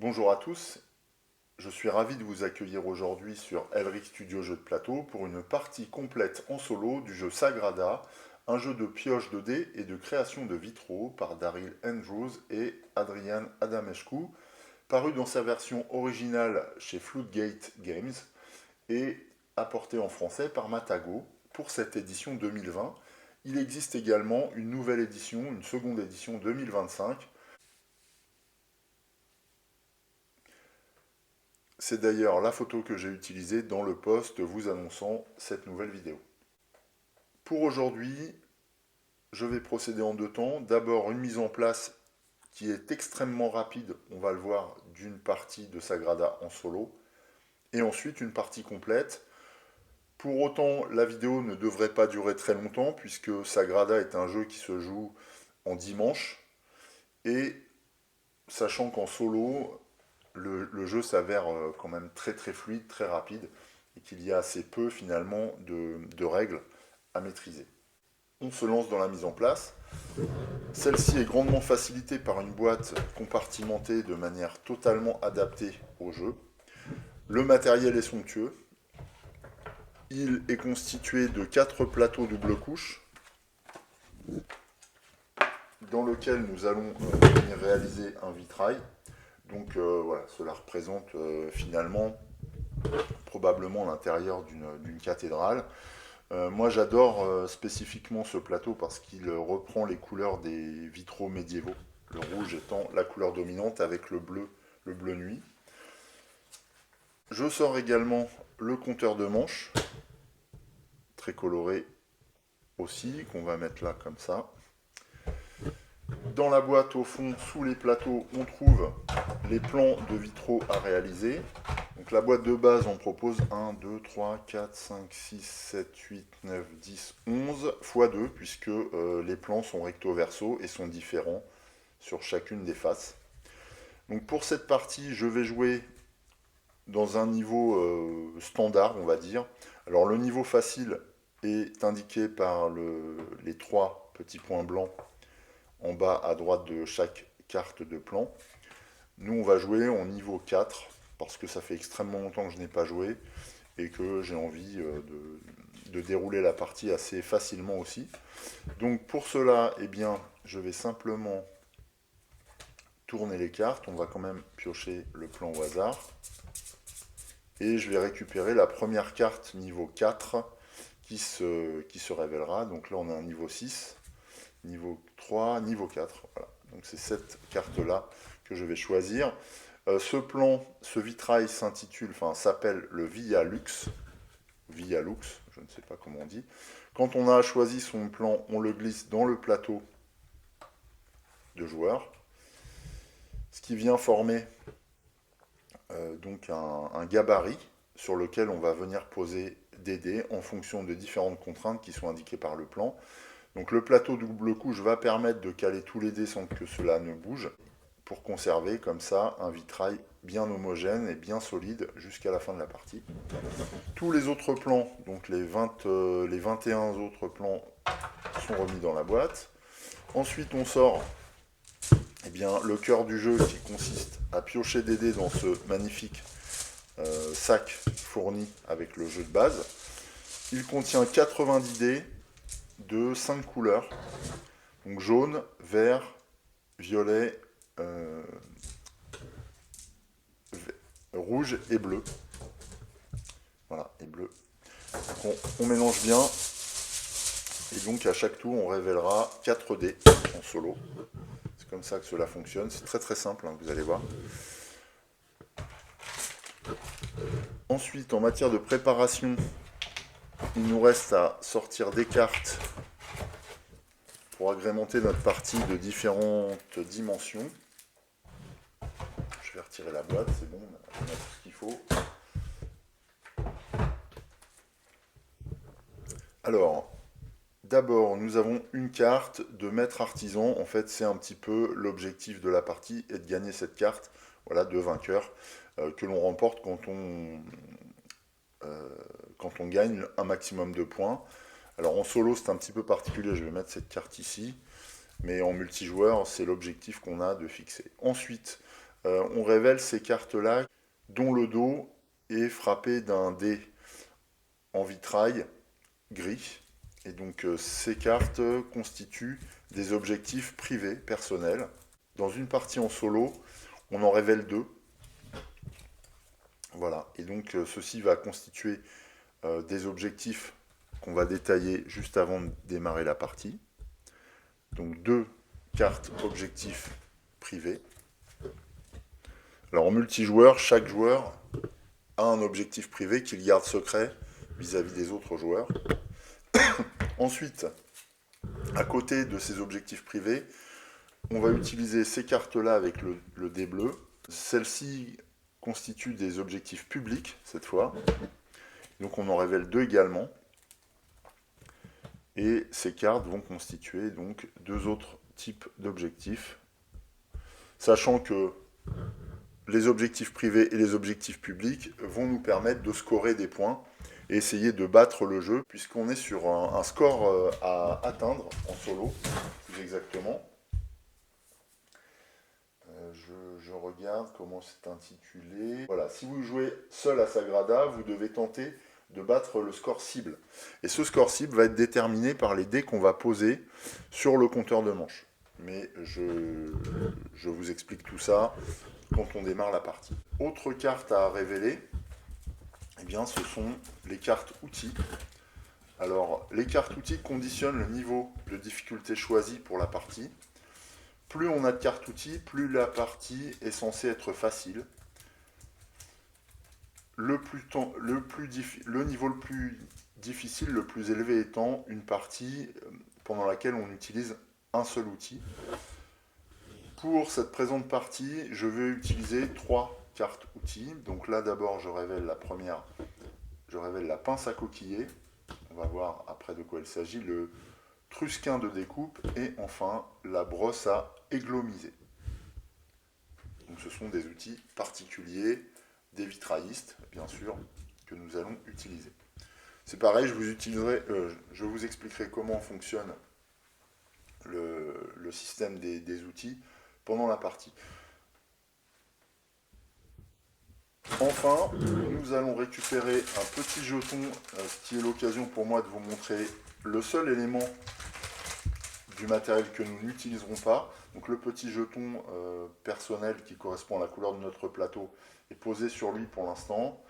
Bonjour à tous, je suis ravi de vous accueillir aujourd'hui sur Elric Studio Jeux de plateau pour une partie complète en solo du jeu Sagrada, un jeu de pioche de dés et de création de vitraux par Daryl Andrews et Adrian Adamescu, paru dans sa version originale chez Floodgate Games et apporté en français par Matago pour cette édition 2020. Il existe également une nouvelle édition, une seconde édition 2025. C'est d'ailleurs la photo que j'ai utilisée dans le post vous annonçant cette nouvelle vidéo. Pour aujourd'hui, je vais procéder en deux temps. D'abord une mise en place qui est extrêmement rapide, on va le voir, d'une partie de Sagrada en solo, et ensuite une partie complète. Pour autant, la vidéo ne devrait pas durer très longtemps, puisque Sagrada est un jeu qui se joue en dimanche, et sachant qu'en solo, le jeu s'avère quand même très très fluide, très rapide, et qu'il y a assez peu finalement de règles à maîtriser. On se lance dans la mise en place. Celle-ci est grandement facilitée par une boîte compartimentée de manière totalement adaptée au jeu. Le matériel est somptueux. Il est constitué de 4 plateaux double couche dans lequel nous allons venir réaliser un vitrail. Donc voilà, cela représente finalement probablement l'intérieur d'une cathédrale. Moi j'adore spécifiquement ce plateau parce qu'il reprend les couleurs des vitraux médiévaux. Le rouge étant la couleur dominante avec le bleu nuit. Je sors également le compteur de manches, très coloré aussi, qu'on va mettre là comme ça. Dans la boîte au fond, sous les plateaux, on trouve les plans de vitraux à réaliser. Donc la boîte de base, on propose 1, 2, 3, 4, 5, 6, 7, 8, 9, 10, 11 x 2, puisque les plans sont recto verso et sont différents sur chacune des faces. Donc pour cette partie, je vais jouer dans un niveau standard, on va dire. Alors le niveau facile est indiqué par les 3 petits points blancs en bas à droite de chaque carte de plan. Nous, on va jouer en niveau 4, parce que ça fait extrêmement longtemps que je n'ai pas joué, et que j'ai envie de dérouler la partie assez facilement aussi. Donc pour cela, eh bien, je vais simplement tourner les cartes. On va quand même piocher le plan au hasard. Et je vais récupérer la première carte niveau 4 qui se révélera. Donc là, on a un niveau 6. Niveau 3, niveau 4. Voilà. Donc c'est cette carte-là que je vais choisir. Ce plan, ce vitrail s'appelle le Via Lux. Via Lux, je ne sais pas comment on dit. Quand on a choisi son plan, on le glisse dans le plateau de joueurs. Ce qui vient former donc un gabarit sur lequel on va venir poser des dés en fonction de différentes contraintes qui sont indiquées par le plan. Donc le plateau double couche va permettre de caler tous les dés sans que cela ne bouge, pour conserver comme ça un vitrail bien homogène et bien solide jusqu'à la fin de la partie. Tous les autres plans, donc les 21 autres plans sont remis dans la boîte. Ensuite on sort le cœur du jeu qui consiste à piocher des dés dans ce magnifique sac fourni avec le jeu de base. Il contient 90 dés de 5 couleurs, donc jaune, vert, violet, rouge et bleu. Voilà, et bleu. Donc on mélange bien, et donc à chaque tour on révélera 4 dés en solo. C'est comme ça que cela fonctionne, c'est très très simple, hein, vous allez voir. Ensuite, en matière de préparation, il nous reste à sortir des cartes pour agrémenter notre partie de différentes dimensions. Je vais retirer la boîte, c'est bon, on a tout ce qu'il faut. Alors, d'abord, nous avons une carte de maître artisan. En fait, c'est un petit peu l'objectif de la partie, est de gagner cette carte, voilà, de vainqueur, que l'on remporte quand on gagne un maximum de points. Alors en solo, c'est un petit peu particulier, je vais mettre cette carte ici. Mais en multijoueur, c'est l'objectif qu'on a de fixer. Ensuite, on révèle ces cartes-là dont le dos est frappé d'un dé en vitrail gris. Et donc ces cartes constituent des objectifs privés, personnels. Dans une partie en solo, on en révèle 2. Voilà, et donc ceci va constituer des objectifs qu'on va détailler juste avant de démarrer la partie. Donc 2 cartes objectifs privés. Alors en multijoueur, chaque joueur a un objectif privé qu'il garde secret vis-à-vis des autres joueurs. Ensuite, à côté de ces objectifs privés, on va utiliser ces cartes-là avec le dé bleu. Celles-ci constituent des objectifs publics, cette fois. Donc on en révèle 2 également. Et ces cartes vont constituer donc 2 autres types d'objectifs. Sachant que les objectifs privés et les objectifs publics vont nous permettre de scorer des points et essayer de battre le jeu, puisqu'on est sur un score à atteindre en solo, plus exactement. Je regarde comment c'est intitulé. Voilà, si vous jouez seul à Sagrada, vous devez tenter de battre le score cible. Et ce score cible va être déterminé par les dés qu'on va poser sur le compteur de manche. Mais je vous explique tout ça quand on démarre la partie. Autre carte à révéler, eh bien, ce sont les cartes outils. Alors, les cartes outils conditionnent le niveau de difficulté choisi pour la partie. Plus on a de cartes outils, plus la partie est censée être facile. Le niveau le plus difficile, le plus élevé étant une partie pendant laquelle on utilise un seul outil. Pour cette présente partie, je vais utiliser 3 cartes outils. Donc là d'abord je révèle la première, je révèle la pince à coquiller. On va voir après de quoi il s'agit, le trusquin de découpe et enfin la brosse à églomiser. Donc ce sont des outils particuliers des vitraillistes, bien sûr, que nous allons utiliser. C'est pareil, je vous expliquerai comment fonctionne le système des outils pendant la partie. Enfin, nous allons récupérer un petit jeton, ce qui est l'occasion pour moi de vous montrer le seul élément du matériel que nous n'utiliserons pas. Donc le petit jeton personnel qui correspond à la couleur de notre plateau est posé sur lui pour l'instant.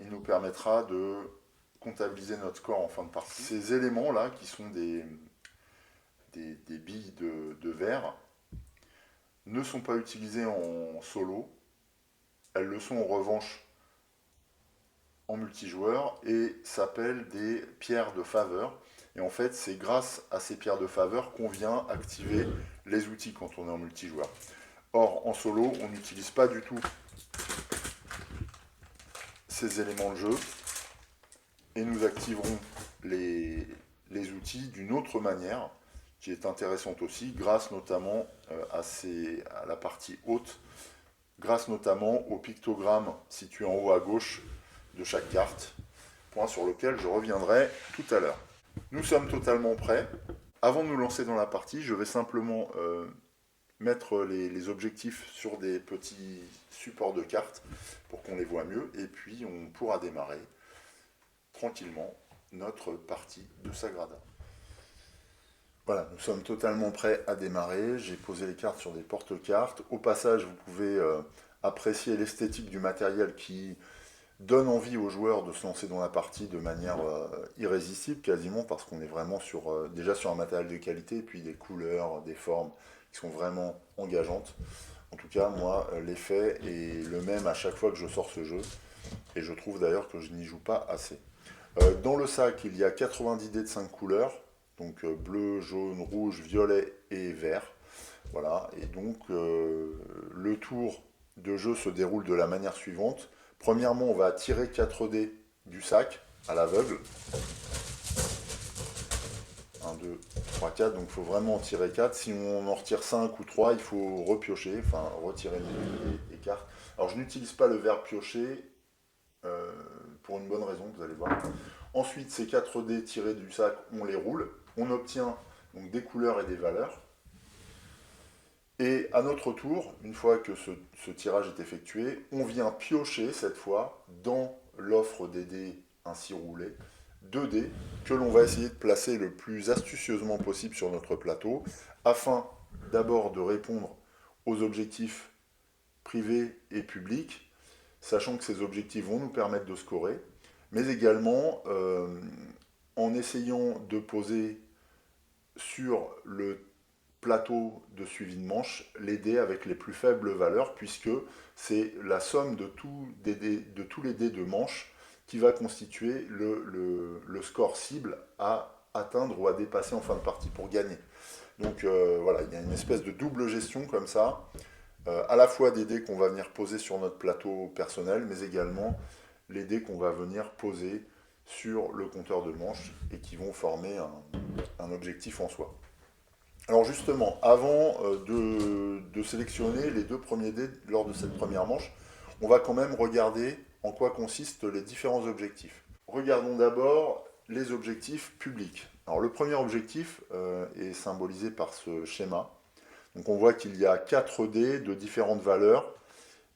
Il nous permettra de comptabiliser notre score en fin de partie. Ces éléments-là, qui sont des billes de verre, ne sont pas utilisés en solo. Elles le sont en revanche en multijoueur et s'appellent des pierres de faveur. Et en fait, c'est grâce à ces pierres de faveur qu'on vient activer les outils quand on est en multijoueur. Or, en solo, on n'utilise pas du tout ces éléments de jeu et nous activerons les outils d'une autre manière qui est intéressante aussi, grâce notamment à la partie haute, grâce notamment au pictogramme situé en haut à gauche de chaque carte, point sur lequel je reviendrai tout à l'heure. Nous sommes totalement prêts. Avant de nous lancer dans la partie, je vais simplement mettre les objectifs sur des petits supports de cartes pour qu'on les voit mieux, et puis on pourra démarrer tranquillement notre partie de Sagrada. Voilà, nous sommes totalement prêts à démarrer. J'ai posé les cartes sur des porte-cartes. Au passage, vous pouvez apprécier l'esthétique du matériel qui donne envie aux joueurs de se lancer dans la partie de manière irrésistible quasiment, parce qu'on est vraiment déjà sur un matériel de qualité, et puis des couleurs, des formes qui sont vraiment engageantes. En tout cas, moi, l'effet est le même à chaque fois que je sors ce jeu, et je trouve d'ailleurs que je n'y joue pas assez. Dans le sac, il y a 90 dés de 5 couleurs, donc bleu, jaune, rouge, violet et vert. Voilà, et donc le tour de jeu se déroule de la manière suivante. Premièrement, on va tirer 4 dés du sac à l'aveugle. 1, 2, 3, 4, donc il faut vraiment en tirer 4. Si on en retire 5 ou 3, il faut repiocher, enfin retirer les cartes. Alors je n'utilise pas le verbe piocher pour une bonne raison, vous allez voir. Ensuite, ces 4 dés tirés du sac, on les roule. On obtient donc des couleurs et des valeurs. Et à notre tour, une fois que ce tirage est effectué, on vient piocher cette fois dans l'offre des dés ainsi roulés, 2 dés que l'on va essayer de placer le plus astucieusement possible sur notre plateau, afin d'abord de répondre aux objectifs privés et publics, sachant que ces objectifs vont nous permettre de scorer, mais également en essayant de poser sur le plateau de suivi de manche les dés avec les plus faibles valeurs, puisque c'est la somme de tous les dés de manche qui va constituer le score cible à atteindre ou à dépasser en fin de partie pour gagner. Donc voilà, il y a une espèce de double gestion comme ça, à la fois des dés qu'on va venir poser sur notre plateau personnel, mais également les dés qu'on va venir poser sur le compteur de manche et qui vont former un objectif en soi. Alors justement, avant de sélectionner les 2 premiers dés lors de cette première manche, on va quand même regarder en quoi consistent les différents objectifs. Regardons d'abord les objectifs publics. Alors le premier objectif est symbolisé par ce schéma. Donc on voit qu'il y a 4 dés de différentes valeurs,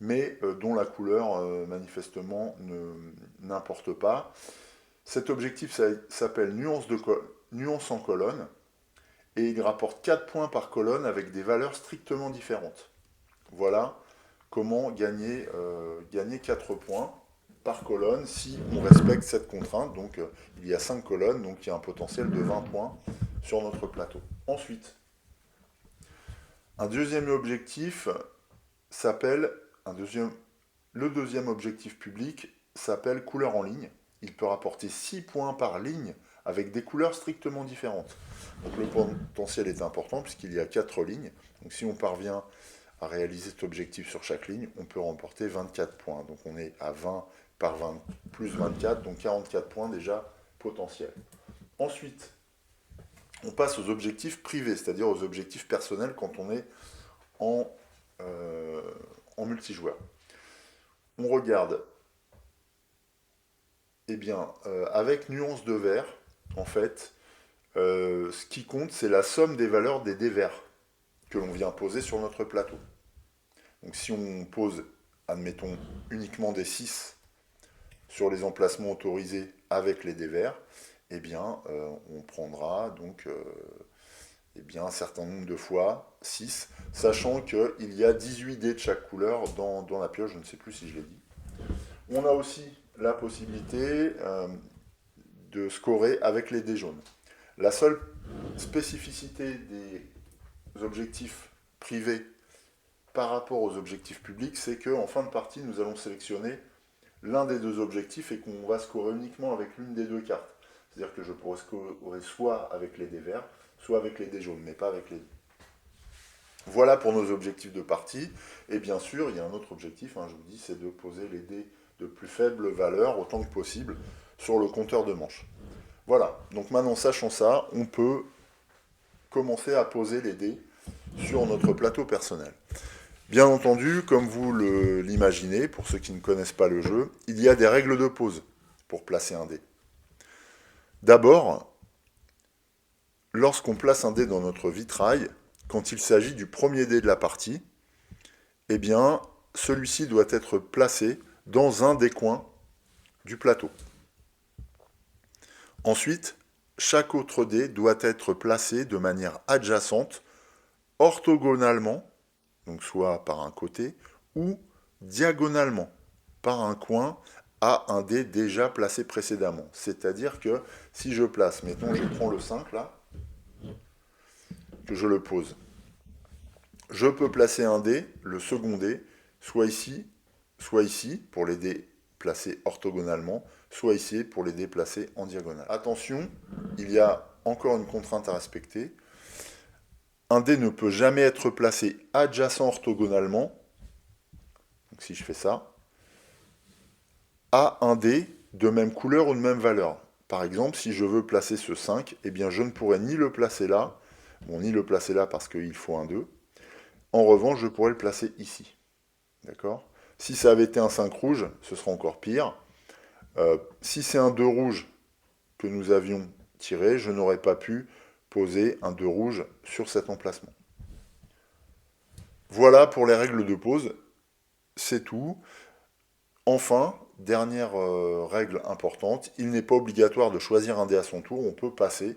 mais dont la couleur manifestement n'importe pas. Cet objectif s'appelle nuance en colonne, et il rapporte 4 points par colonne avec des valeurs strictement différentes. Voilà comment gagner 4 points par colonne si on respecte cette contrainte. Donc il y a 5 colonnes, donc il y a un potentiel de 20 points sur notre plateau. Ensuite, un deuxième objectif s'appelle, le deuxième objectif public s'appelle couleur en ligne. Il peut rapporter 6 points par ligne avec des couleurs strictement différentes. Donc le potentiel est important puisqu'il y a 4 lignes. Donc si on parvient à réaliser cet objectif sur chaque ligne, on peut remporter 24 points. Donc on est à 20 par 20 plus 24, donc 44 points déjà potentiels. Ensuite, on passe aux objectifs privés, c'est-à-dire aux objectifs personnels quand on est en multijoueur. On regarde, eh bien, avec nuance de vert, en fait, ce qui compte, c'est la somme des valeurs des dés verts que l'on vient poser sur notre plateau. Donc si on pose, admettons, uniquement des 6 sur les emplacements autorisés avec les dés verts, eh bien, on prendra donc eh bien, un certain nombre de fois 6, sachant qu'il y a 18 dés de chaque couleur dans la pioche, je ne sais plus si je l'ai dit. On a aussi la possibilité de scorer avec les dés jaunes. La seule spécificité des objectifs privés par rapport aux objectifs publics, c'est qu'en fin de partie, nous allons sélectionner l'un des 2 objectifs et qu'on va scorer uniquement avec l'une des 2 cartes. C'est-à-dire que je pourrais scorer soit avec les dés verts, soit avec les dés jaunes, mais pas avec les deux. Voilà pour nos objectifs de partie. Et bien sûr, il y a un autre objectif, je vous dis, c'est de poser les dés de plus faible valeur, autant que possible, sur le compteur de manche. Voilà, donc maintenant, sachant ça, on peut commencer à poser les dés sur notre plateau personnel. Bien entendu, comme vous l'imaginez, pour ceux qui ne connaissent pas le jeu, il y a des règles de pose pour placer un dé. D'abord, lorsqu'on place un dé dans notre vitrail, quand il s'agit du premier dé de la partie, eh bien, celui-ci doit être placé dans un des coins du plateau. Ensuite, chaque autre dé doit être placé de manière adjacente, orthogonalement, donc soit par un côté, ou diagonalement, par un coin à un dé déjà placé précédemment. C'est-à-dire que si je place, mettons, je prends le 5 là, que je le pose, je peux placer un dé, le second dé, soit ici, pour les dés placés orthogonalement, soit ici pour les dés placés en diagonale. Attention, il y a encore une contrainte à respecter. Un dé ne peut jamais être placé adjacent orthogonalement, donc si je fais ça, à un dé de même couleur ou de même valeur. Par exemple, si je veux placer ce 5, eh bien je ne pourrais ni le placer là, ni le placer là parce qu'il faut un 2. En revanche, je pourrais le placer ici. D'accord ? Si ça avait été un 5 rouge, ce serait encore pire. Si c'est un 2 rouge que nous avions tiré, je n'aurais pas pu poser un 2 rouge sur cet emplacement. Voilà pour les règles de pose, c'est tout. Enfin, dernière règle importante, il n'est pas obligatoire de choisir un dé à son tour, on peut passer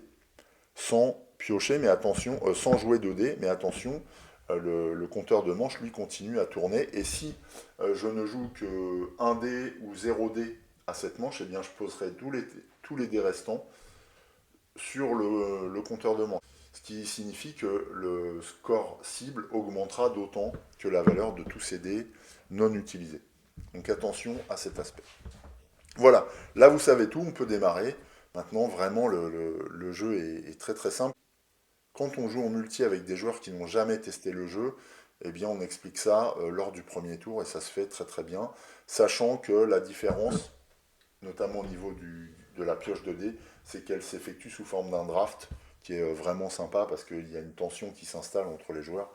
sans piocher, mais attention, sans jouer de dés, mais attention, le compteur de manche, lui, continue à tourner, et si je ne joue que un dé ou 0 dé à cette manche, eh bien je poserai tous les dés restants sur le compteur de manche. Ce qui signifie que le score cible augmentera d'autant que la valeur de tous ces dés non utilisés. Donc attention à cet aspect. Voilà, là vous savez tout, on peut démarrer. Maintenant, vraiment, le jeu est très très simple. Quand on joue en multi avec des joueurs qui n'ont jamais testé le jeu, eh bien on explique ça lors du premier tour et ça se fait très très bien, sachant que la différence, notamment au niveau de la pioche de dés, c'est qu'elle s'effectue sous forme d'un draft qui est vraiment sympa parce qu'il y a une tension qui s'installe entre les joueurs.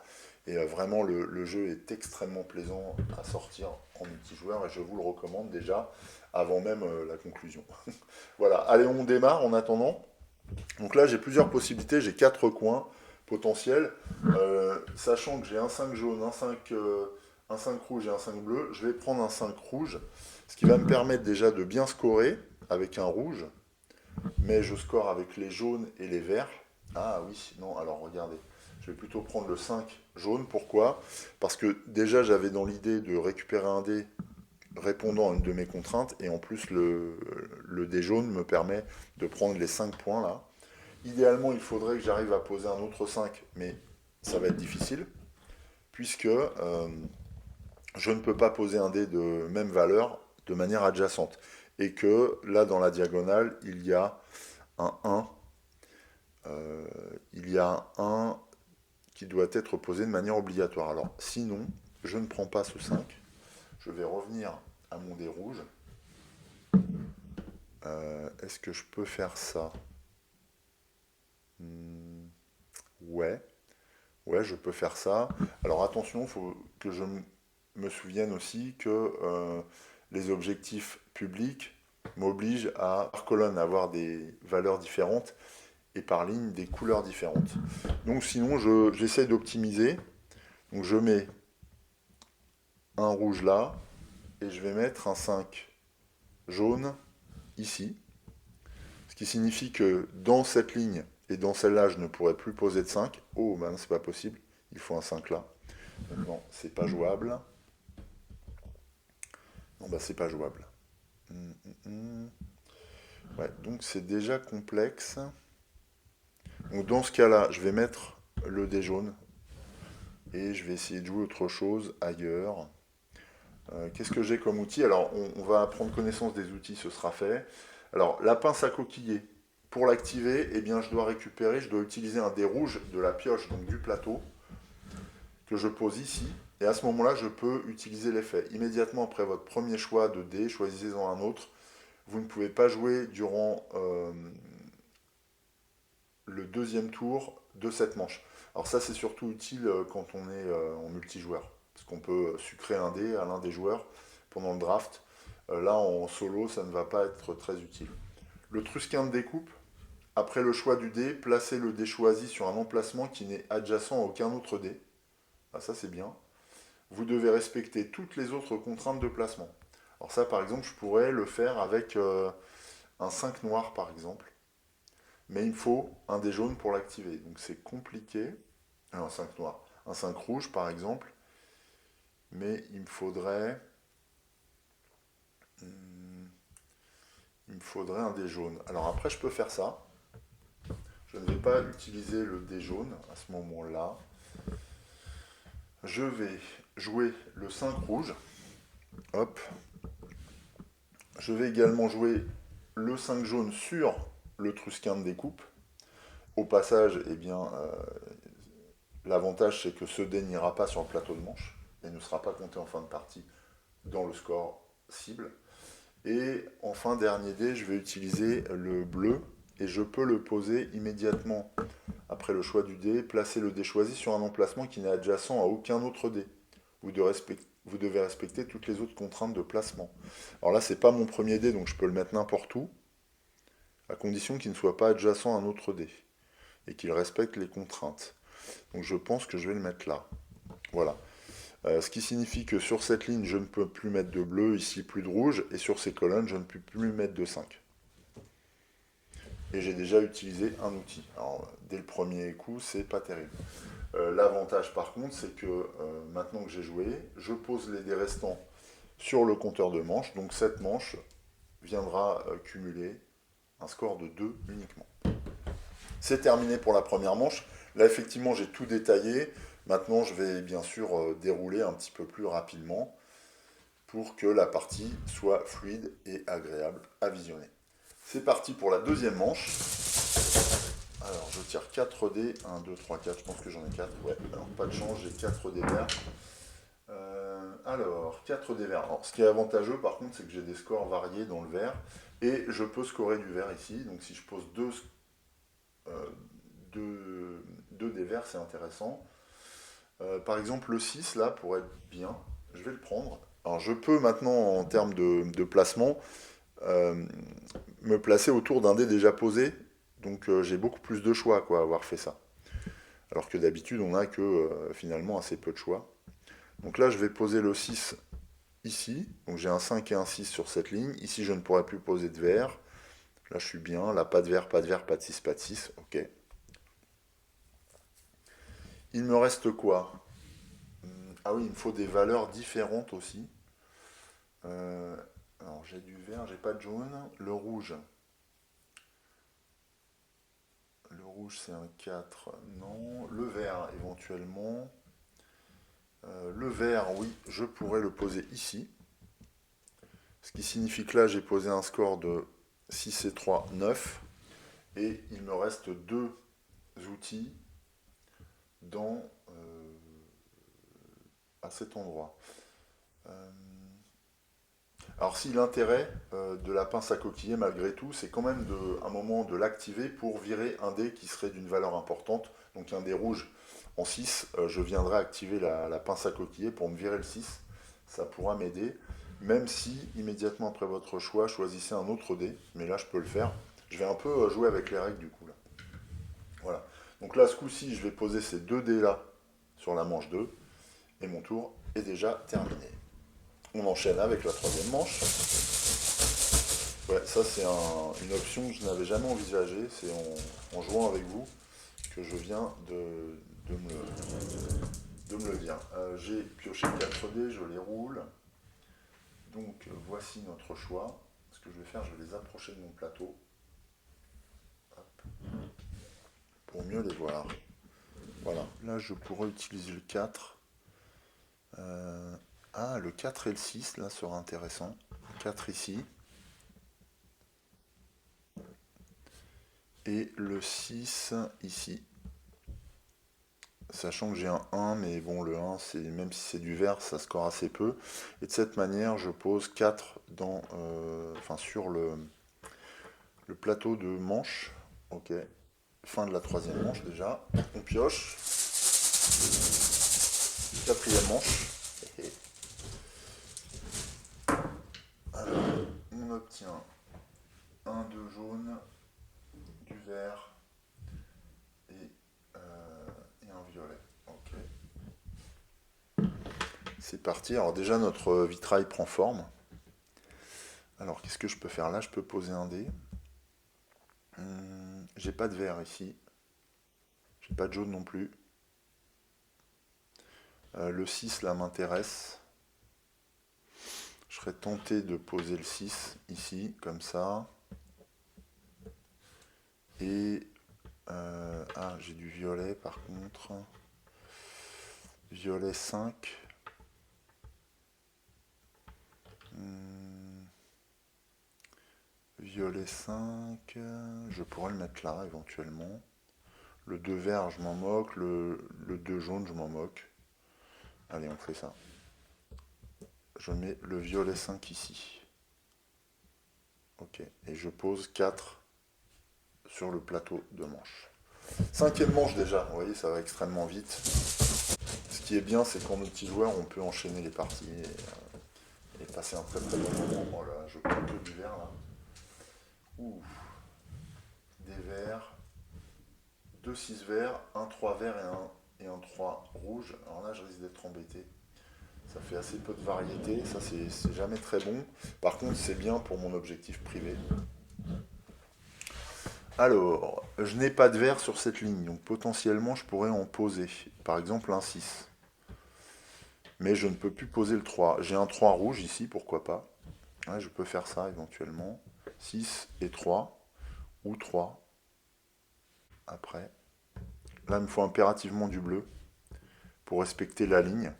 Et vraiment, le jeu est extrêmement plaisant à sortir en multijoueur et je vous le recommande déjà avant même la conclusion. Voilà, allez, on démarre en attendant. Donc là, j'ai plusieurs possibilités, j'ai 4 coins potentiels. Sachant que j'ai un 5 jaune, un 5 rouge et un 5 bleu, je vais prendre un 5 rouge, ce qui va me permettre déjà de bien scorer avec un rouge, mais je score avec les jaunes et les verts. Ah oui, non, alors regardez, je vais plutôt prendre le 5 jaune. Pourquoi? Parce que déjà, j'avais dans l'idée de récupérer un dé répondant à une de mes contraintes, et en plus, le dé jaune me permet de prendre les 5 points là. Idéalement, il faudrait que j'arrive à poser un autre 5, mais ça va être difficile, puisque je ne peux pas poser un dé de même valeur de manière adjacente. Et que là, dans la diagonale, il y a un 1. Il y a un 1 qui doit être posé de manière obligatoire. Alors, sinon, je ne prends pas ce 5. Je vais revenir à mon dé rouge. Est-ce que je peux faire ça? Ouais. Ouais, je peux faire ça. Alors attention, il faut que je me souvienne aussi que les objectifs publics m'obligent à, par colonne, avoir des valeurs différentes et par ligne des couleurs différentes. Donc sinon, j'essaie d'optimiser. Donc je mets un rouge là et je vais mettre un 5 jaune ici. Ce qui signifie que dans cette ligne et dans celle-là, je ne pourrai plus poser de 5. Oh, ben c'est pas possible. Il faut un 5 là. Donc non, c'est pas jouable. Non, bah c'est pas jouable. Hum, hum, hum. Ouais, donc c'est déjà complexe. Donc dans ce cas-là, je vais mettre le dé jaune et je vais essayer de jouer autre chose ailleurs. Qu'est-ce que j'ai comme outil? Alors on va prendre connaissance des outils, ce sera fait. Alors la pince à coquiller, pour l'activer, eh bien je dois récupérer, je dois utiliser un dé rouge de la pioche, donc du plateau, que je pose ici. Et à ce moment-là, je peux utiliser l'effet. Immédiatement après votre premier choix de dé, choisissez-en un autre. Vous ne pouvez pas jouer durant le deuxième tour de cette manche. Alors ça, c'est surtout utile quand on est en multijoueur. Parce qu'on peut sucrer un dé à l'un des joueurs pendant le draft. Là, en solo, ça ne va pas être très utile. Le Trusquin de découpe, après le choix du dé, placez le dé choisi sur un emplacement qui n'est adjacent à aucun autre dé. Ah, ça, c'est bien. Vous devez respecter toutes les autres contraintes de placement. Alors ça, par exemple, je pourrais le faire avec un 5 noir, par exemple. Mais il me faut un dé jaune pour l'activer. Donc c'est compliqué. Un 5 noir. Un 5 rouge, par exemple. Mais il me faudrait un dé jaune. Alors après, je peux faire ça. Je ne vais pas utiliser le dé jaune à ce moment-là. Je vais jouer le 5 rouge. Hop. Je vais également jouer le 5 jaune sur le Trusquin de découpe. Au passage, eh bien, l'avantage c'est que ce dé n'ira pas sur le plateau de manche et ne sera pas compté en fin de partie dans le score cible. Et enfin, dernier dé, je vais utiliser le bleu et je peux le poser immédiatement après le choix du dé, placer le dé choisi sur un emplacement qui n'est adjacent à aucun autre dé. Vous devez respecter toutes les autres contraintes de placement. Alors là, c'est pas mon premier dé, donc je peux le mettre n'importe où, à condition qu'il ne soit pas adjacent à un autre dé et qu'il respecte les contraintes. Donc je pense que je vais le mettre là. Voilà. Ce qui signifie que sur cette ligne, je ne peux plus mettre de bleu, ici plus de rouge, et sur ces colonnes, je ne peux plus mettre de 5. Et j'ai déjà utilisé un outil. Alors, dès le premier coup, c'est pas terrible. L'avantage par contre, c'est que maintenant que j'ai joué, je pose les dés restants sur le compteur de manches. Donc cette manche viendra cumuler un score de 2 uniquement. C'est terminé pour la première manche. Là, effectivement, j'ai tout détaillé. Maintenant, je vais bien sûr dérouler un petit peu plus rapidement pour que la partie soit fluide et agréable à visionner. C'est parti pour la deuxième manche. Alors, je tire 4 dés. 1, 2, 3, 4. Je pense que j'en ai 4. Ouais, alors pas de chance, j'ai 4 dés verts. Alors, 4 dés verts. Alors, ce qui est avantageux, par contre, c'est que j'ai des scores variés dans le vert. Et je peux scorer du vert ici. Donc, si je pose 2 dés verts, c'est intéressant. Par exemple, le 6, là, pour être bien, je vais le prendre. Alors, je peux maintenant, en termes de placement, euh, me placer autour d'un dé déjà posé. Donc, j'ai beaucoup plus de choix, quoi, à avoir fait ça. Alors que d'habitude, on n'a que finalement assez peu de choix. Donc là, je vais poser le 6 ici. Donc j'ai un 5 et un 6 sur cette ligne. Ici, je ne pourrais plus poser de vert. Là, je suis bien. Là, pas de vert, pas de vert, pas de 6, pas de 6. Ok. Il me reste quoi? Ah oui, il me faut des valeurs différentes aussi. Euh, alors, j'ai du vert, j'ai pas de jaune. Le rouge, c'est un 4. Non. Le vert, éventuellement. Le vert, oui, je pourrais le poser ici. Ce qui signifie que là, j'ai posé un score de 6 et 3, 9. Et il me reste 2 outils dans, à cet endroit. Euh, alors si l'intérêt de la pince à coquiller, malgré tout, c'est quand même un moment de l'activer pour virer un dé qui serait d'une valeur importante, donc un dé rouge en 6, je viendrai activer la pince à coquiller pour me virer le 6. Ça pourra m'aider, même si immédiatement après votre choix, choisissez un autre dé, mais là je peux le faire. Je vais un peu jouer avec les règles du coup là. Voilà. Donc là, ce coup-ci, je vais poser ces 2 dés là sur la manche 2, et mon tour est déjà terminé. On enchaîne avec la troisième manche. Ouais, ça c'est une option que je n'avais jamais envisagée, c'est en jouant avec vous que je viens de me le dire. J'ai pioché 4 dés, je les roule. Donc voici notre choix. Ce que je vais faire, je vais les approcher de mon plateau. Hop, pour mieux les voir. Voilà, là je pourrais utiliser le 4. Le 4 et le 6, là, sera intéressant. 4 ici. Et le 6 ici. Sachant que j'ai un 1, mais bon, le 1, même si c'est du vert, ça score assez peu. Et de cette manière, je pose 4 sur le plateau de manche. Ok. Fin de la troisième manche déjà. On pioche. Quatrième manche. Alors, on obtient un 2 jaune, du vert et un violet. Ok. C'est parti. Alors déjà, notre vitrail prend forme. Alors, qu'est-ce que je peux faire là? Je peux poser un dé. J'ai pas de vert ici. J'ai pas de jaune non plus. Le 6 là m'intéresse. Je serais tenté de poser le 6 ici, comme ça. Et... j'ai du violet par contre. Violet 5. Violet 5. Je pourrais le mettre là éventuellement. Le 2 vert, je m'en moque. Le 2 jaune, je m'en moque. Allez, on fait ça. Je mets le violet 5 ici. Ok. Et je pose 4 sur le plateau de manche. Cinquième manche déjà. Vous voyez, ça va extrêmement vite. Ce qui est bien, c'est qu'en multijoueur, on peut enchaîner les parties et passer un très très bon moment. Voilà, je prends que du vert là. Ouh. Des verts. 2 6 verts, un 3 verts et un 3 rouge. Alors là, je risque d'être embêté. Ça fait assez peu de variété, ça c'est jamais très bon. Par contre, c'est bien pour mon objectif privé. Alors, je n'ai pas de vert sur cette ligne, donc potentiellement je pourrais en poser. Par exemple un 6. Mais je ne peux plus poser le 3. J'ai un 3 rouge ici, pourquoi pas. Ouais, je peux faire ça éventuellement. 6 et 3. Ou 3. Après. Là, il me faut impérativement du bleu pour respecter la ligne.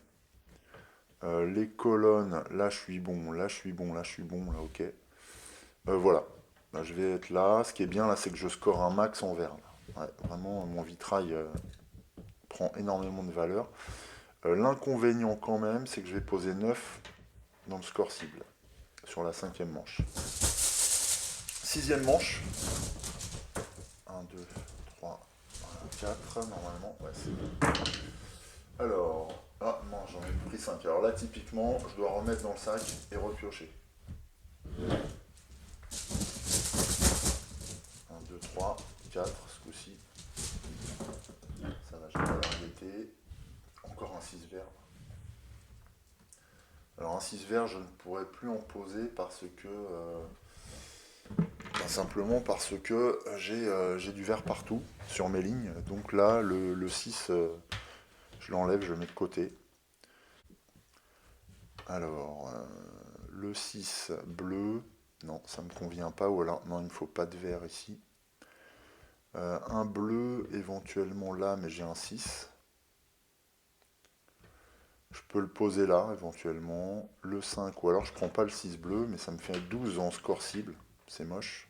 Les colonnes, là je suis bon, là je suis bon, là je suis bon, là ok. Voilà. Là, je vais être là. Ce qui est bien là, c'est que je score un max en vert. Ouais, vraiment, mon vitrail prend énormément de valeur. L'inconvénient quand même, c'est que je vais poser 9 dans le score cible sur la 5e manche. 6e manche. 1, 2, 3, 4 normalement. Ouais, c'est bon. Alors, ah non, j'en ai pris 5. Alors là, typiquement, je dois remettre dans le sac et repiocher. 1, 2, 3, 4 ce coup-ci. Ça va, j'ai pas variété. Encore un 6 vert. Alors un 6 vert, je ne pourrais plus en poser parce que... simplement parce que j'ai du vert partout sur mes lignes. Donc là, le 6, je l'enlève, je le mets de côté. Alors, le 6 bleu, non, ça ne me convient pas. Ou alors, non, il ne me faut pas de vert ici. Un bleu éventuellement là, mais j'ai un 6. Je peux le poser là éventuellement. Le 5, ou alors je prends pas le 6 bleu, mais ça me fait 12 en score cible. C'est moche.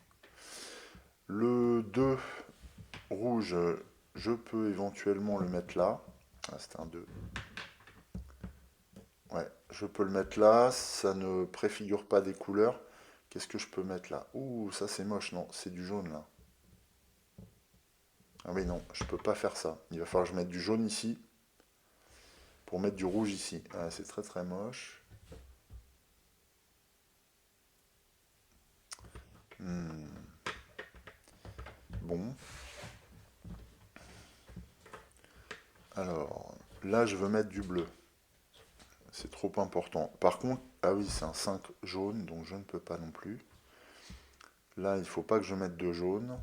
Le 2 rouge, je peux éventuellement le mettre là. Ah, c'était un 2. Ouais, je peux le mettre là. Ça ne préfigure pas des couleurs. Qu'est-ce que je peux mettre là? Ouh, ça c'est moche, non, c'est du jaune là. Ah oui, non, je peux pas faire ça. Il va falloir que je mette du jaune ici pour mettre du rouge ici. Ah, c'est très très moche. Hmm. Bon. Alors, là, je veux mettre du bleu. C'est trop important. Par contre, ah oui, c'est un 5 jaune, donc je ne peux pas non plus. Là, il ne faut pas que je mette de jaune,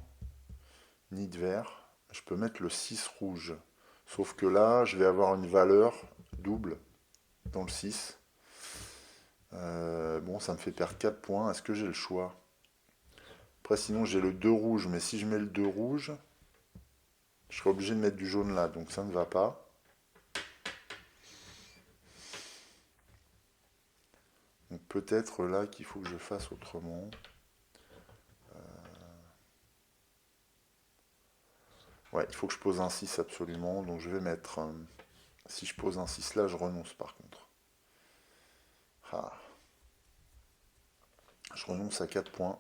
ni de vert. Je peux mettre le 6 rouge. Sauf que là, je vais avoir une valeur double dans le 6. Bon, ça me fait perdre 4 points. Est-ce que j'ai le choix? Après, sinon, j'ai le 2 rouge. Mais si je mets le 2 rouge, je serai obligé de mettre du jaune là. Donc ça ne va pas. Donc peut-être là qu'il faut que je fasse autrement. Ouais, il faut que je pose un 6 absolument. Donc je vais mettre... si je pose un 6 là, je renonce par contre. Ah. Je renonce à 4 points.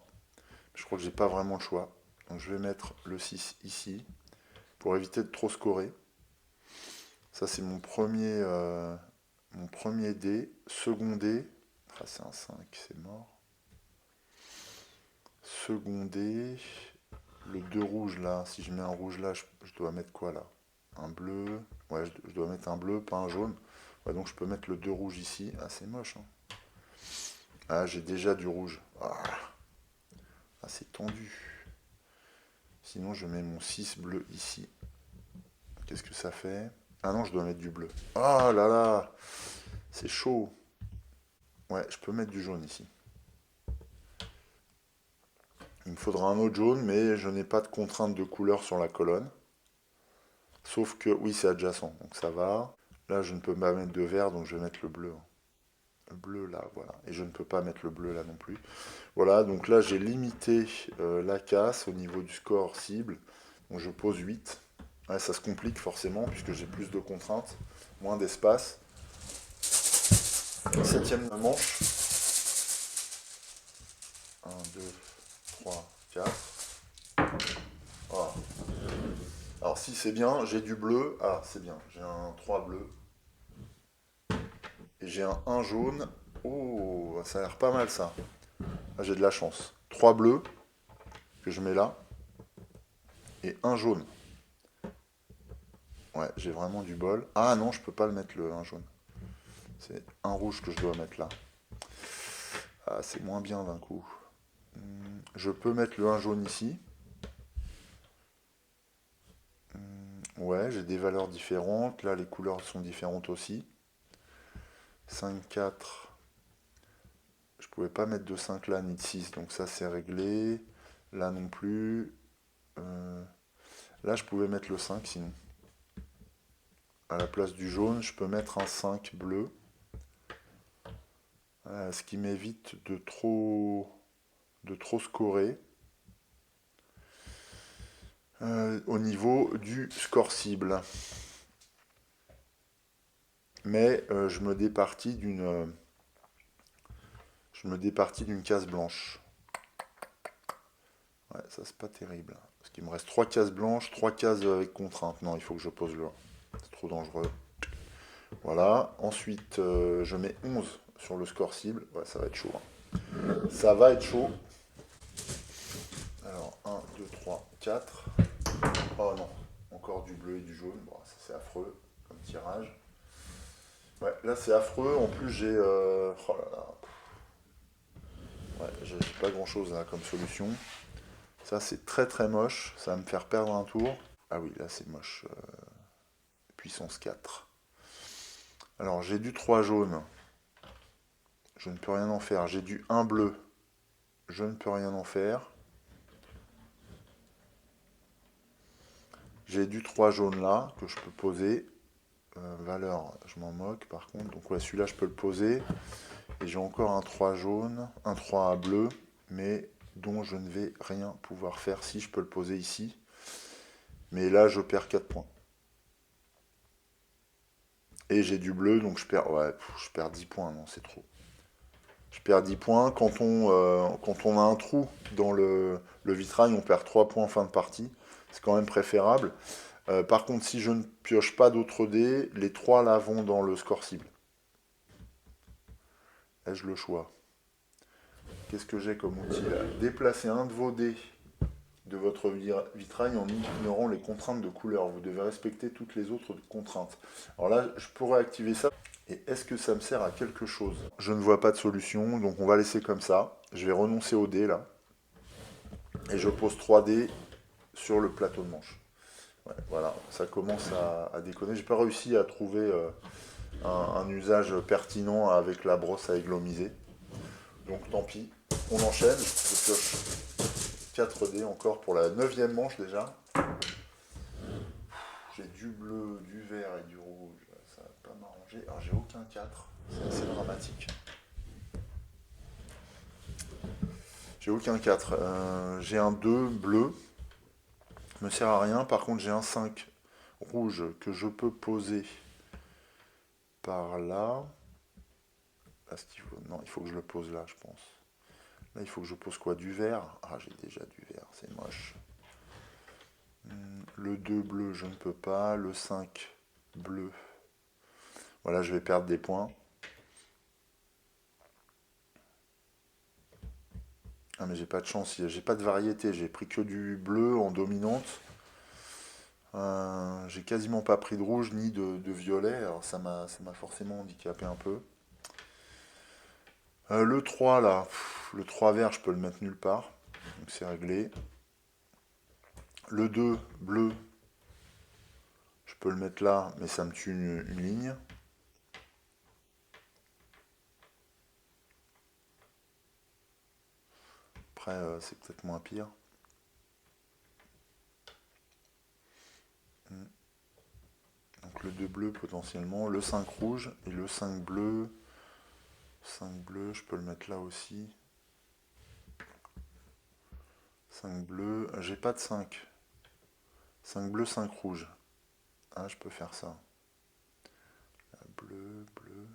Je crois que j'ai pas vraiment le choix. Donc je vais mettre le 6 ici. Pour éviter de trop scorer. Ça c'est mon premier dé. Second dé. Ah, c'est un 5, c'est mort. Second dé. Le 2 rouge là. Si je mets un rouge là, je dois mettre quoi là? Un bleu. Ouais, je dois mettre un bleu, pas un jaune. Ouais, donc je peux mettre le 2 rouge ici. Ah, c'est moche. Hein. Ah, j'ai déjà du rouge. Ah, c'est tendu. Sinon, je mets mon 6 bleu ici. Qu'est-ce que ça fait? Ah non, je dois mettre du bleu. Ah là là, c'est chaud. Ouais, je peux mettre du jaune ici. Il me faudra un autre jaune, mais je n'ai pas de contrainte de couleur sur la colonne. Sauf que, oui, c'est adjacent, donc ça va. Là, je ne peux pas mettre de vert, donc je vais mettre le bleu. Le bleu là, voilà. Et je ne peux pas mettre le bleu là non plus. Voilà, donc là, j'ai limité la casse au niveau du score cible. Donc je pose 8. Ouais, ça se complique forcément, puisque j'ai plus de contraintes, moins d'espace. 7ème manche. 1, 2, 3, 4. Voilà. Alors si c'est bien, j'ai du bleu. Ah, c'est bien. J'ai un 3 bleu. Et j'ai un 1 jaune. Oh, ça a l'air pas mal ça. Ah, j'ai de la chance. 3 bleus que je mets là. Et un jaune. Ouais, j'ai vraiment du bol. Ah non, je peux pas le mettre le un jaune. C'est un rouge que je dois mettre là. Ah, c'est moins bien d'un coup. Je peux mettre le un jaune ici. Ouais, j'ai des valeurs différentes. Là, les couleurs sont différentes aussi. 5, 4. Je pouvais pas mettre de 5 là, ni de 6. Donc ça, c'est réglé. Là non plus. Euh, Là, je pouvais mettre le 5 sinon. À la place du jaune, je peux mettre un 5 bleu. Ce qui m'évite de trop scorer au niveau du score cible. Mais je me départis d'une case blanche. Ouais, ça c'est pas terrible. Parce qu'il me reste 3 cases blanches, 3 cases avec contrainte. Non, il faut que je pose le 1. C'est trop dangereux. Voilà. Ensuite, je mets 11 sur le score cible. Ouais, ça va être chaud, hein. Ça va être chaud. Alors, 1, 2, 3, 4. Oh non, encore du bleu et du jaune. Bon, ça c'est affreux comme tirage. Ouais, là c'est affreux. En plus, j'ai. Oh là là. Ouais, j'ai pas grand chose là comme solution. Ça c'est très très moche. Ça va me faire perdre un tour. Ah oui, là c'est moche. Puissance 4. Alors, j'ai du 3 jaune. Je ne peux rien en faire. J'ai du 1 bleu. Je ne peux rien en faire. J'ai du 3 jaune là que je peux poser. Valeur, je m'en moque par contre. Donc ouais, celui-là je peux le poser. Et j'ai encore un 3 jaune, un 3 bleu, mais dont je ne vais rien pouvoir faire si je peux le poser ici. Mais là je perds 4 points. Et j'ai du bleu, donc je perds, ouais, je perds 10 points, non c'est trop. Je perds 10 points. Quand on a un trou dans le vitrail, on perd 3 points en fin de partie. C'est quand même préférable. Par contre, si je ne pioche pas d'autres dés, les 3 là vont dans le score cible. Ai-je le choix? Qu'est-ce que j'ai comme outil là? Déplacer un de vos dés de votre vitrail en ignorant les contraintes de couleur. Vous devez respecter toutes les autres contraintes. Alors là, je pourrais activer ça. Et est-ce que ça me sert à quelque chose? Je ne vois pas de solution, donc on va laisser comme ça. Je vais renoncer au dé là. Et je pose 3 dés sur le plateau de manche. Ouais, voilà, ça commence à déconner. J'ai pas réussi à trouver un usage pertinent avec la brosse à églomiser. Donc tant pis, on enchaîne. Je pioche 4 dés encore pour la 9e manche déjà. J'ai du bleu, du vert et du rouge. Ça va pas m'arranger. Alors j'ai aucun 4. C'est assez dramatique. J'ai aucun 4. J'ai un 2 bleu. Me sert à rien. Par contre j'ai un 5 rouge que je peux poser par là. Non, il faut que je le pose là, je pense. Là, il faut que je pose quoi? Du vert? Ah, j'ai déjà du vert, c'est moche. Le 2 bleu, je ne peux pas. Le 5 bleu. Voilà, je vais perdre des points. Ah, mais j'ai pas de chance, j'ai pas de variété. J'ai pris que du bleu en dominante. J'ai quasiment pas pris de rouge ni de violet. Alors, ça m'a forcément handicapé un peu. Le 3 là, le 3 vert, je peux le mettre nulle part. Donc c'est réglé. Le 2 bleu, je peux le mettre là, mais ça me tue une ligne. Après, c'est peut-être moins pire. Donc le 2 bleu potentiellement, le 5 rouge et le 5 bleu. 5 bleu, je peux le mettre là aussi. 5 bleu, j'ai pas de 5. 5 bleu, 5 rouge. Ah, je peux faire ça. Bleu, bleu.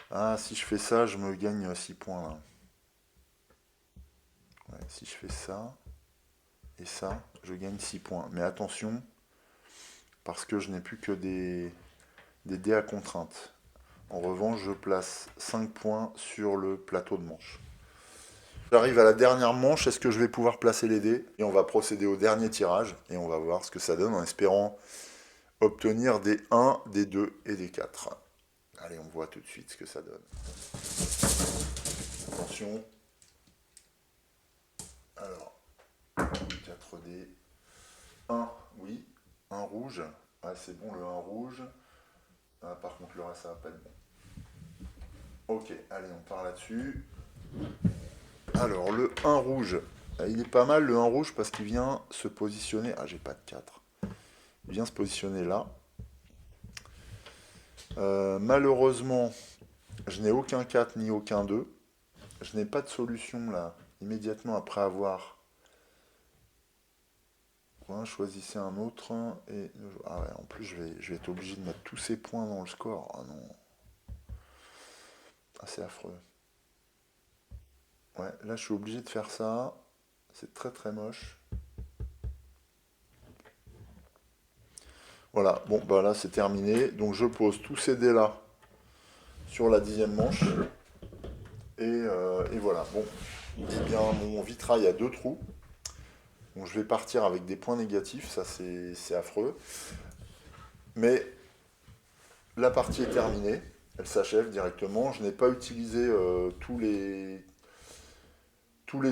Ah, si je fais ça, je me gagne 6 points là. Ouais, si je fais ça et ça, je gagne 6 points. Mais attention, parce que je n'ai plus que des dés à contrainte. En revanche, je place 5 points sur le plateau de manche. J'arrive à la dernière manche, est-ce que je vais pouvoir placer les dés? Et on va procéder au dernier tirage, et on va voir ce que ça donne en espérant obtenir des 1, des 2 et des 4. Allez, on voit tout de suite ce que ça donne. Attention. Alors, 4 dés. 1, oui. 1 rouge. Ah, c'est bon le 1 rouge. Ah, par contre, le reste, ça va pas être bon. Ok, allez, on part là-dessus. Alors, le 1 rouge. Il est pas mal le 1 rouge parce qu'il vient se positionner. Ah, j'ai pas de 4. Il vient se positionner là. Malheureusement, je n'ai aucun 4 ni aucun 2. Je n'ai pas de solution là, immédiatement après avoir. Ouais, choisissez un autre. Et... Ah ouais, en plus, je vais être obligé de mettre tous ces points dans le score. Ah non. Ah, c'est affreux. Ouais, là, je suis obligé de faire ça. C'est très très moche. Voilà, bon, bah là, c'est terminé. Donc, je pose tous ces dés là sur la 10e manche. Et voilà. Bon, eh bien, mon vitrail a 2 trous. Donc, je vais partir avec des points négatifs. Ça, c'est affreux. Mais la partie est terminée. Elle s'achève directement. Je n'ai pas utilisé tous les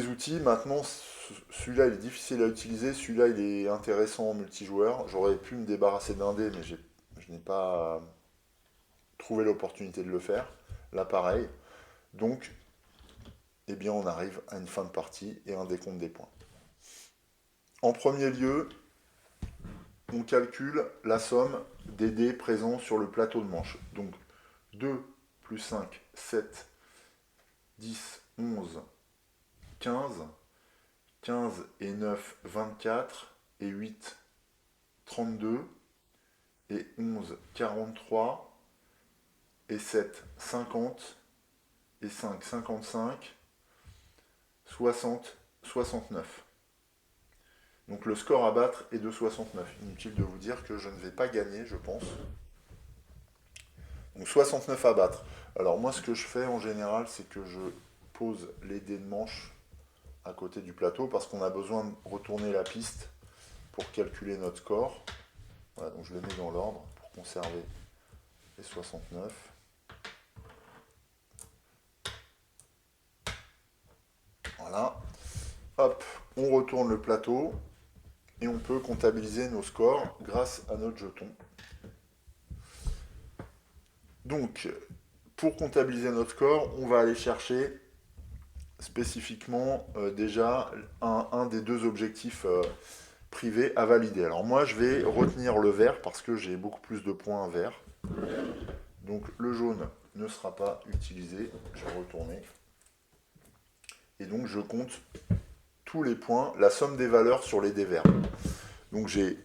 outils. Maintenant, celui-là, il est difficile à utiliser. Celui-là, il est intéressant en multijoueur. J'aurais pu me débarrasser d'un dé, mais je n'ai pas trouvé l'opportunité de le faire. Là, pareil. Donc, eh bien, on arrive à une fin de partie et un décompte des points. En premier lieu, on calcule la somme des dés présents sur le plateau de manche. Donc, 2 plus 5, 7, 10, 11, 15, 15 et 9, 24, et 8, 32, et 11, 43, et 7, 50, et 5, 55, 60, 69. Donc le score à battre est de 69. Inutile de vous dire que je ne vais pas gagner, je pense. Donc 69 à battre. Alors moi, ce que je fais en général, c'est que je pose les dés de manche à côté du plateau parce qu'on a besoin de retourner la piste pour calculer notre score. Voilà, donc je les mets dans l'ordre pour conserver les 69. Voilà. Hop, on retourne le plateau et on peut comptabiliser nos scores grâce à notre jeton. Donc, pour comptabiliser notre score, on va aller chercher spécifiquement déjà un des deux objectifs privés à valider. Alors moi, je vais retenir le vert parce que j'ai beaucoup plus de points vert. Donc le jaune ne sera pas utilisé. Je vais retourner. Et donc je compte tous les points, la somme des valeurs sur les dés verts. Donc j'ai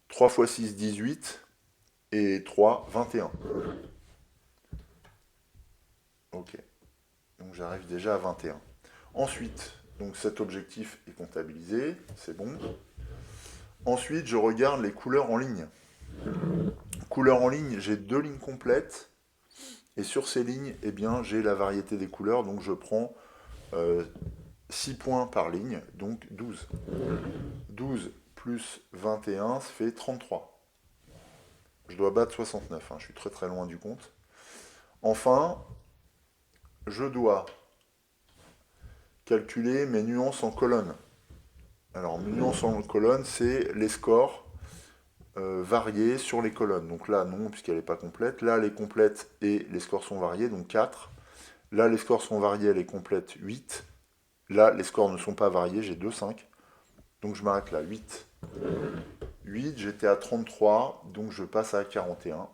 3 x 6, 18 et 3, 21. Ok. Donc j'arrive déjà à 21. Ensuite, donc cet objectif est comptabilisé, c'est bon. Ensuite, je regarde les couleurs en ligne. Couleurs en ligne, j'ai 2 lignes complètes. Et sur ces lignes, eh bien, j'ai la variété des couleurs. Donc je prends 6 points par ligne, donc 12. 12 plus 21, ça fait 33. Je dois battre 69, hein, je suis très très loin du compte. Enfin, je dois calculer mes nuances en colonne. Alors, mes nuances en colonne, c'est les scores variés sur les colonnes. Donc là, non, puisqu'elle n'est pas complète. Là, elle est complète et les scores sont variés, donc 4. Là, les scores sont variés, elle est complète, 8. Là, les scores ne sont pas variés, j'ai 2, 5. Donc je m'arrête là, 8. 8, j'étais à 33, donc je passe à 41.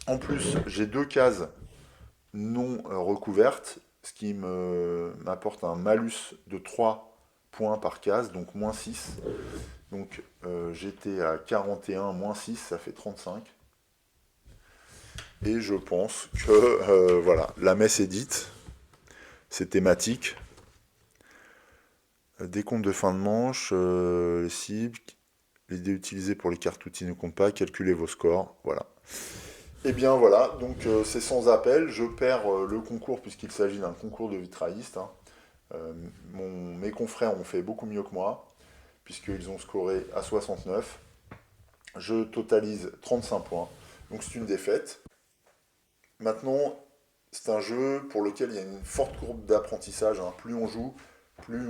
En plus, j'ai 2 cases non recouvertes, ce qui m'apporte un malus de 3 points par case, donc moins 6. Donc j'étais à 41, moins 6, ça fait 35. Et je pense que voilà, la messe est dite, c'est thématique. Décompte de fin de manche, les cibles, les dés utilisés pour les cartes outils ne comptent pas, calculez vos scores, voilà. Et bien voilà, donc c'est sans appel, je perds le concours puisqu'il s'agit d'un concours de vitrailliste, hein. Euh, mes confrères ont fait beaucoup mieux que moi, puisqu'ils ont scoré à 69. Je totalise 35 points, donc c'est une défaite. Maintenant, c'est un jeu pour lequel il y a une forte courbe d'apprentissage, hein. Plus on joue, plus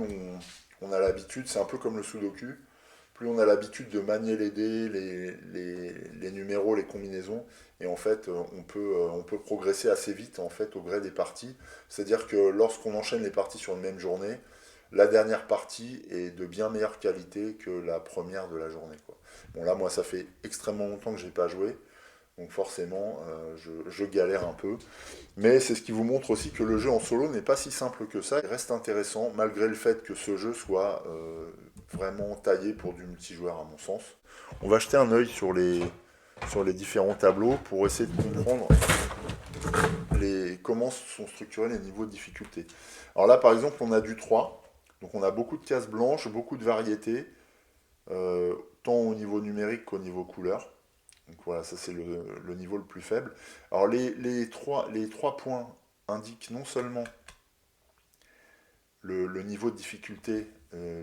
on a l'habitude, c'est un peu comme le Sudoku, plus on a l'habitude de manier les dés, les numéros, les combinaisons, et en fait, on peut progresser assez vite en fait, au gré des parties. C'est-à-dire que lorsqu'on enchaîne les parties sur une même journée, la dernière partie est de bien meilleure qualité que la première de la journée, quoi. Bon là, moi, ça fait extrêmement longtemps que j'ai pas joué, donc forcément, je galère un peu. Mais c'est ce qui vous montre aussi que le jeu en solo n'est pas si simple que ça. Il reste intéressant, malgré le fait que ce jeu soit vraiment taillé pour du multijoueur, à mon sens. On va jeter un œil sur les différents tableaux pour essayer de comprendre comment sont structurés les niveaux de difficulté. Alors là, par exemple, on a du 3. Donc on a beaucoup de cases blanches, beaucoup de variétés, euh, tant au niveau numérique qu'au niveau couleur. Donc voilà, ça c'est le niveau le plus faible. Alors les trois points indiquent non seulement le niveau de difficulté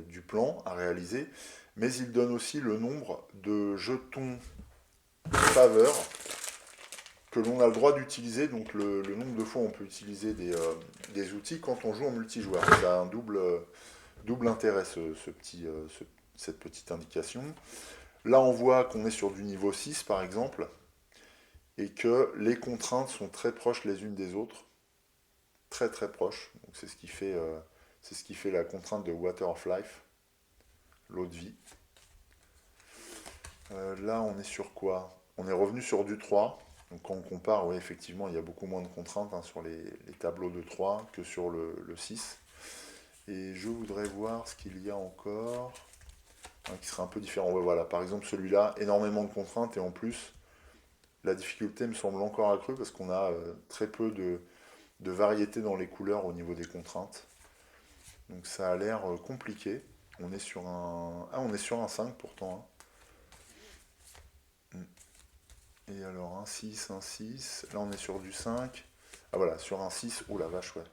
du plan à réaliser, mais ils donnent aussi le nombre de jetons faveur que l'on a le droit d'utiliser, donc le nombre de fois on peut utiliser des outils quand on joue en multijoueur. Ça a un double intérêt, cette petite indication. Là, on voit qu'on est sur du niveau 6, par exemple, et que les contraintes sont très proches les unes des autres, très très proches. Donc c'est ce qui fait la contrainte de Water of Life, l'eau de vie. Là, on est sur quoi? On est revenu sur du 3. Donc quand on compare, oui, effectivement, il y a beaucoup moins de contraintes, hein, sur les tableaux de 3 que sur le 6. Et je voudrais voir ce qu'il y a encore, hein, qui serait un peu différent. Ouais, voilà, par exemple, celui-là, énormément de contraintes, et en plus, la difficulté me semble encore accrue parce qu'on a très peu de variété dans les couleurs au niveau des contraintes. Donc ça a l'air compliqué. On est sur un... Ah, on est sur un 5 pourtant, hein. Et alors un 6, un 6. Là on est sur du 5. Ah voilà, sur un 6. Oh la vache, ouais.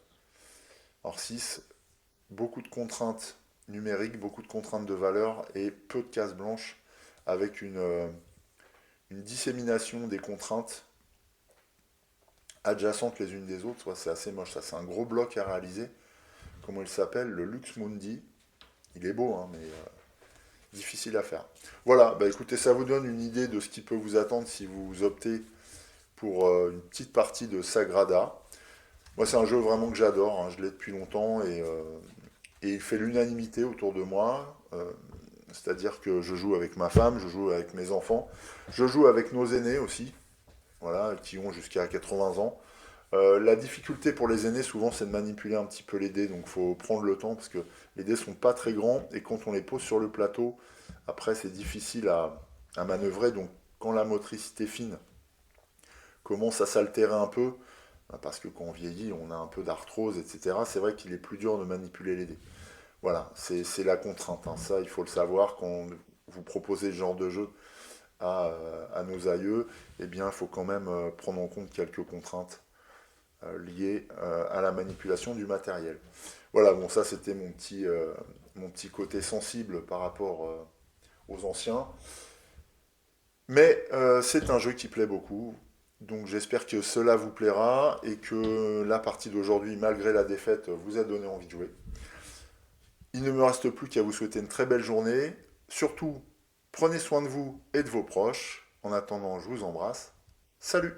Alors 6, beaucoup de contraintes numériques, beaucoup de contraintes de valeur et peu de cases blanches avec une dissémination des contraintes adjacentes les unes des autres. Ouais, c'est assez moche, ça. C'est un gros bloc à réaliser. Comment il s'appelle? Le Lux Mundi. Il est beau, hein, mais difficile à faire. Voilà, bah écoutez, ça vous donne une idée de ce qui peut vous attendre si vous optez pour une petite partie de Sagrada. Moi, c'est un jeu vraiment que j'adore, hein, je l'ai depuis longtemps et il fait l'unanimité autour de moi. C'est-à-dire que je joue avec ma femme, je joue avec mes enfants, je joue avec nos aînés aussi, voilà, qui ont jusqu'à 80 ans. La difficulté pour les aînés, souvent, c'est de manipuler un petit peu les dés, donc il faut prendre le temps parce que les dés sont pas très grands et quand on les pose sur le plateau, après, c'est difficile à manœuvrer. Donc, quand la motricité fine commence à s'altérer un peu, parce que quand on vieillit, on a un peu d'arthrose, etc., c'est vrai qu'il est plus dur de manipuler les dés. Voilà, c'est la contrainte, hein. Ça, il faut le savoir quand vous proposez ce genre de jeu à nos aïeux, eh bien, il faut quand même prendre en compte quelques contraintes liées à la manipulation du matériel. Voilà, bon, ça c'était mon petit côté sensible par rapport aux anciens. Mais c'est un jeu qui plaît beaucoup. Donc j'espère que cela vous plaira et que la partie d'aujourd'hui, malgré la défaite, vous a donné envie de jouer. Il ne me reste plus qu'à vous souhaiter une très belle journée. Surtout, prenez soin de vous et de vos proches. En attendant, je vous embrasse. Salut!